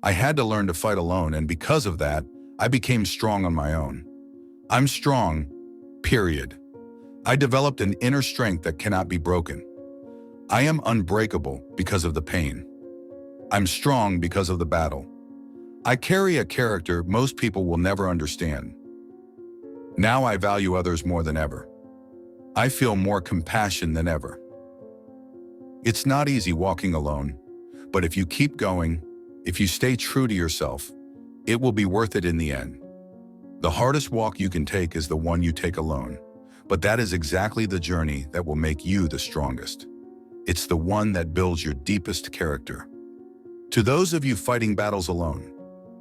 I had to learn to fight alone, and because of that, I became strong on my own. I'm strong, period. I developed an inner strength that cannot be broken. I am unbreakable because of the pain. I'm strong because of the battle. I carry a character most people will never understand. Now I value others more than ever. I feel more compassion than ever. It's not easy walking alone, but if you keep going, if you stay true to yourself, it will be worth it in the end. The hardest walk you can take is the one you take alone, but that is exactly the journey that will make you the strongest. It's the one that builds your deepest character. To those of you fighting battles alone,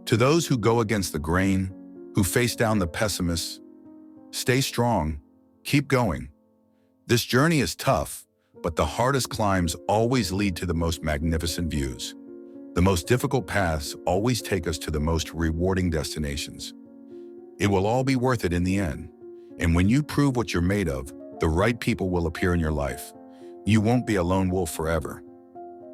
to those who go against the grain, who face down the pessimists, stay strong, keep going. This journey is tough, but the hardest climbs always lead to the most magnificent views. The most difficult paths always take us to the most rewarding destinations. It will all be worth it in the end. And when you prove what you're made of, the right people will appear in your life. You won't be a lone wolf forever.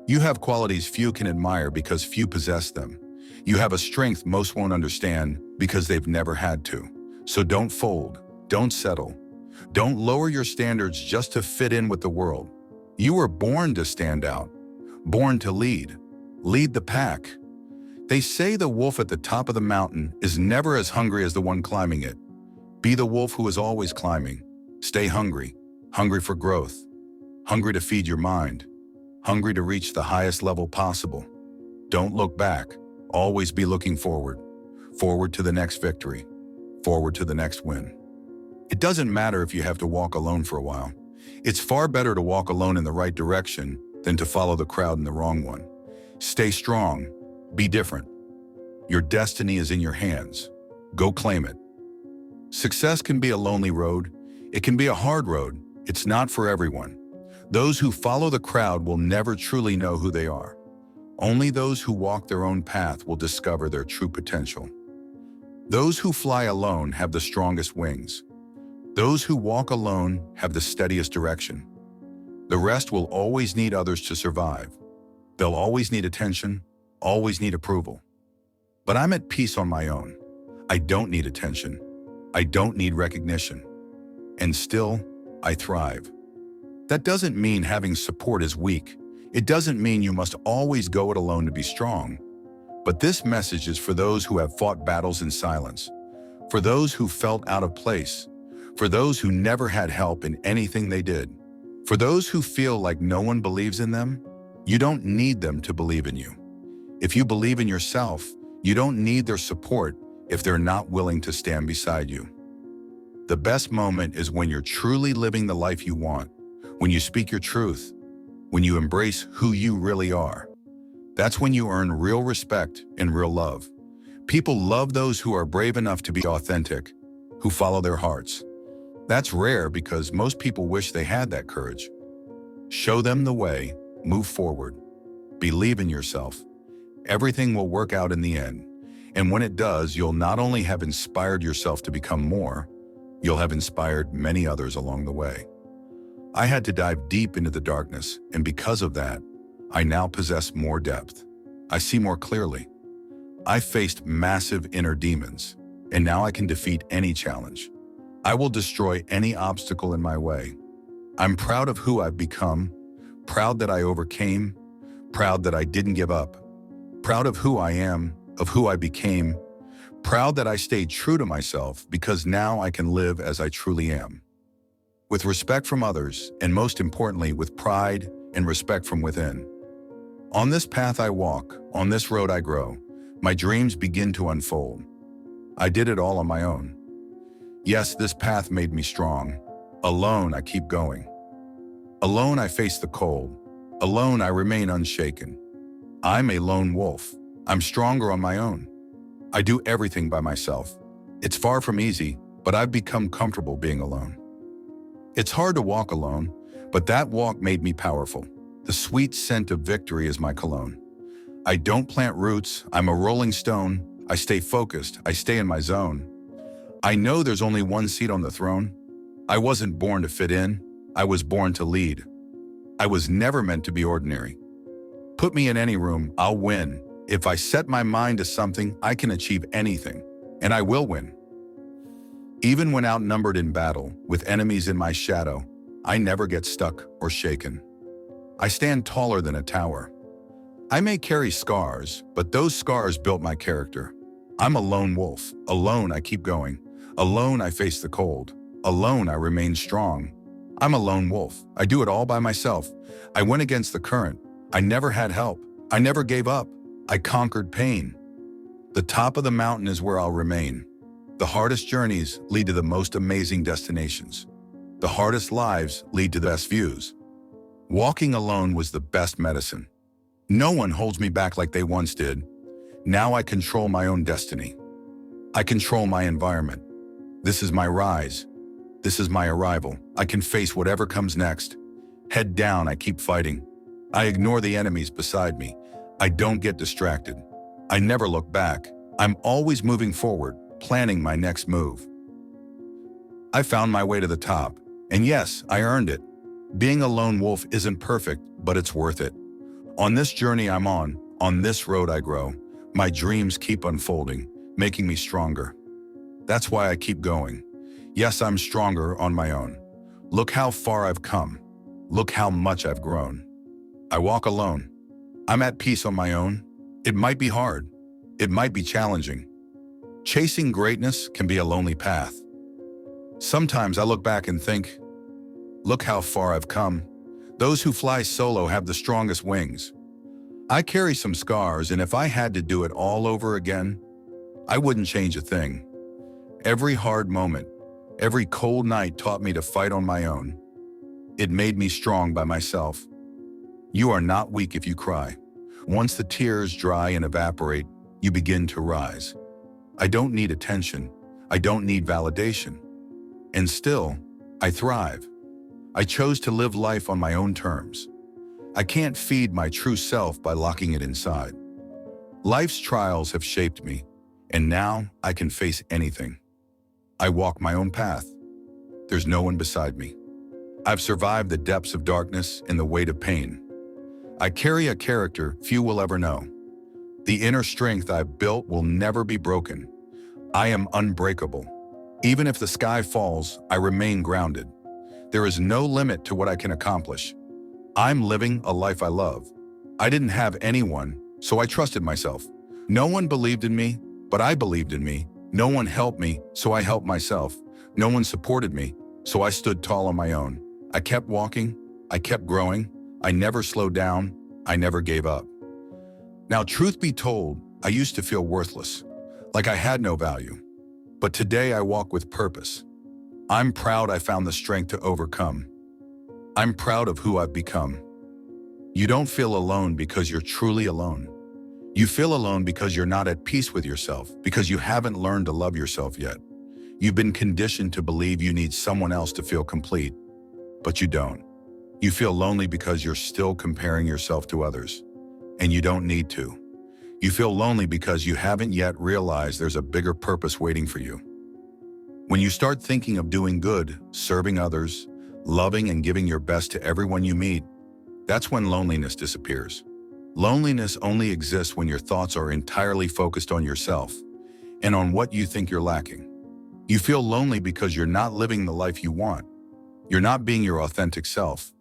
You have qualities few can admire because few possess them. You have a strength most won't understand because they've never had to. So don't fold, don't settle. Don't lower your standards just to fit in with the world. You were born to stand out, born to lead. Lead the pack. They say the wolf at the top of the mountain is never as hungry as the one climbing it. Be the wolf who is always climbing. Stay hungry, hungry for growth, hungry to feed your mind, hungry to reach the highest level possible. Don't look back. Always be looking forward. Forward to the next victory. Forward to the next win. It doesn't matter if you have to walk alone for a while. It's far better to walk alone in the right direction than to follow the crowd in the wrong one. Stay strong. Be different. Your destiny is in your hands. Go claim it. Success can be a lonely road. It can be a hard road. It's not for everyone. Those who follow the crowd will never truly know who they are. Only those who walk their own path will discover their true potential. Those who fly alone have the strongest wings. Those who walk alone have the steadiest direction. The rest will always need others to survive. They'll always need attention, always need approval. But I'm at peace on my own. I don't need attention. I don't need recognition. And still, I thrive. That doesn't mean having support is weak. It doesn't mean you must always go it alone to be strong. But this message is for those who have fought battles in silence, for those who felt out of place, for those who never had help in anything they did, for those who feel like no one believes in them. You don't need them to believe in you. If you believe in yourself, you don't need their support if they're not willing to stand beside you. The best moment is when you're truly living the life you want, when you speak your truth, when you embrace who you really are. That's when you earn real respect and real love. People love those who are brave enough to be authentic, who follow their hearts. That's rare because most people wish they had that courage. Show them the way. Move forward. Believe in yourself. Everything will work out in the end. And when it does, you'll not only have inspired yourself to become more, you'll have inspired many others along the way. I had to dive deep into the darkness, and because of that, I now possess more depth. I see more clearly. I faced massive inner demons, and now I can defeat any challenge. I will destroy any obstacle in my way. I'm proud of who I've become, proud that I overcame, proud that I didn't give up, proud of who I am, of who I became, proud that I stayed true to myself because now I can live as I truly am. With respect from others, and most importantly, with pride and respect from within. On this path I walk, on this road I grow, my dreams begin to unfold. I did it all on my own. Yes, this path made me strong. Alone I keep going. Alone I face the cold. Alone I remain unshaken. I'm a lone wolf. I'm stronger on my own. I do everything by myself. It's far from easy, but I've become comfortable being alone. It's hard to walk alone, but that walk made me powerful. The sweet scent of victory is my cologne. I don't plant roots. I'm a rolling stone. I stay focused. I stay in my zone. I know there's only one seat on the throne. I wasn't born to fit in. I was born to lead. I was never meant to be ordinary. Put me in any room, I'll win. If I set my mind to something, I can achieve anything, and I will win. Even when outnumbered in battle, with enemies in my shadow, I never get stuck or shaken. I stand taller than a tower. I may carry scars, but those scars built my character. I'm a lone wolf. Alone I keep going. Alone I face the cold. Alone I remain strong. I'm a lone wolf. I do it all by myself. I went against the current. I never had help. I never gave up. I conquered pain. The top of the mountain is where I'll remain. The hardest journeys lead to the most amazing destinations. The hardest lives lead to the best views. Walking alone was the best medicine. No one holds me back like they once did. Now I control my own destiny. I control my environment. This is my rise. This is my arrival. I can face whatever comes next. Head down, I keep fighting. I ignore the enemies beside me. I don't get distracted. I never look back. I'm always moving forward, planning my next move. I found my way to the top, and yes, I earned it. Being a lone wolf isn't perfect, but it's worth it. On this journey I'm on this road I grow. My dreams keep unfolding, making me stronger. That's why I keep going. Yes, I'm stronger on my own. Look how far I've come. Look how much I've grown. I walk alone. I'm at peace on my own. It might be hard. It might be challenging. Chasing greatness can be a lonely path. Sometimes I look back and think, look how far I've come. Those who fly solo have the strongest wings. I carry some scars, and if I had to do it all over again, I wouldn't change a thing. Every hard moment, every cold night taught me to fight on my own. It made me strong by myself. You are not weak if you cry. Once the tears dry and evaporate, you begin to rise. I don't need attention. I don't need validation. And still, I thrive. I chose to live life on my own terms. I can't feed my true self by locking it inside. Life's trials have shaped me, and now I can face anything. I walk my own path. There's no one beside me. I've survived the depths of darkness and the weight of pain. I carry a character few will ever know. The inner strength I've built will never be broken. I am unbreakable. Even if the sky falls, I remain grounded. There is no limit to what I can accomplish. I'm living a life I love. I didn't have anyone, so I trusted myself. No one believed in me, but I believed in me. No one helped me, so I helped myself. No one supported me, so I stood tall on my own. I kept walking. I kept growing. I never slowed down. I never gave up. Now, truth be told, I used to feel worthless, like I had no value. But today I walk with purpose. I'm proud I found the strength to overcome. I'm proud of who I've become. You don't feel alone because you're truly alone. You feel alone because you're not at peace with yourself, because you haven't learned to love yourself yet. You've been conditioned to believe you need someone else to feel complete, but you don't. You feel lonely because you're still comparing yourself to others, and you don't need to. You feel lonely because you haven't yet realized there's a bigger purpose waiting for you. When you start thinking of doing good, serving others, loving and giving your best to everyone you meet, that's when loneliness disappears. Loneliness only exists when your thoughts are entirely focused on yourself and on what you think you're lacking. You feel lonely because you're not living the life you want. You're not being your authentic self.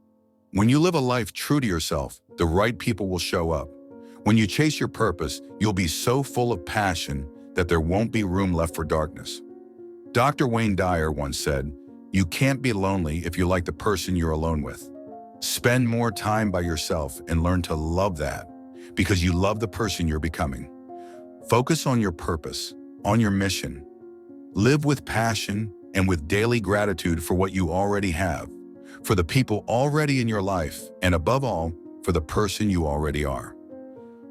When you live a life true to yourself, the right people will show up. When you chase your purpose, you'll be so full of passion that there won't be room left for darkness. Dr. Wayne Dyer once said, "You can't be lonely if you like the person you're alone with." Spend more time by yourself and learn to love that, because you love the person you're becoming. Focus on your purpose, on your mission. Live with passion and with daily gratitude for what you already have, for the people already in your life, and above all, for the person you already are.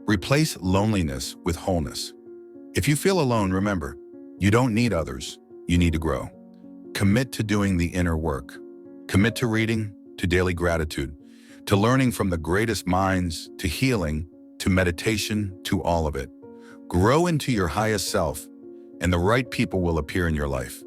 Replace loneliness with wholeness. If you feel alone, remember, you don't need others, you need to grow. Commit to doing the inner work. Commit to reading, to daily gratitude, to learning from the greatest minds, to healing, to meditation, to all of it. Grow into your highest self, and the right people will appear in your life.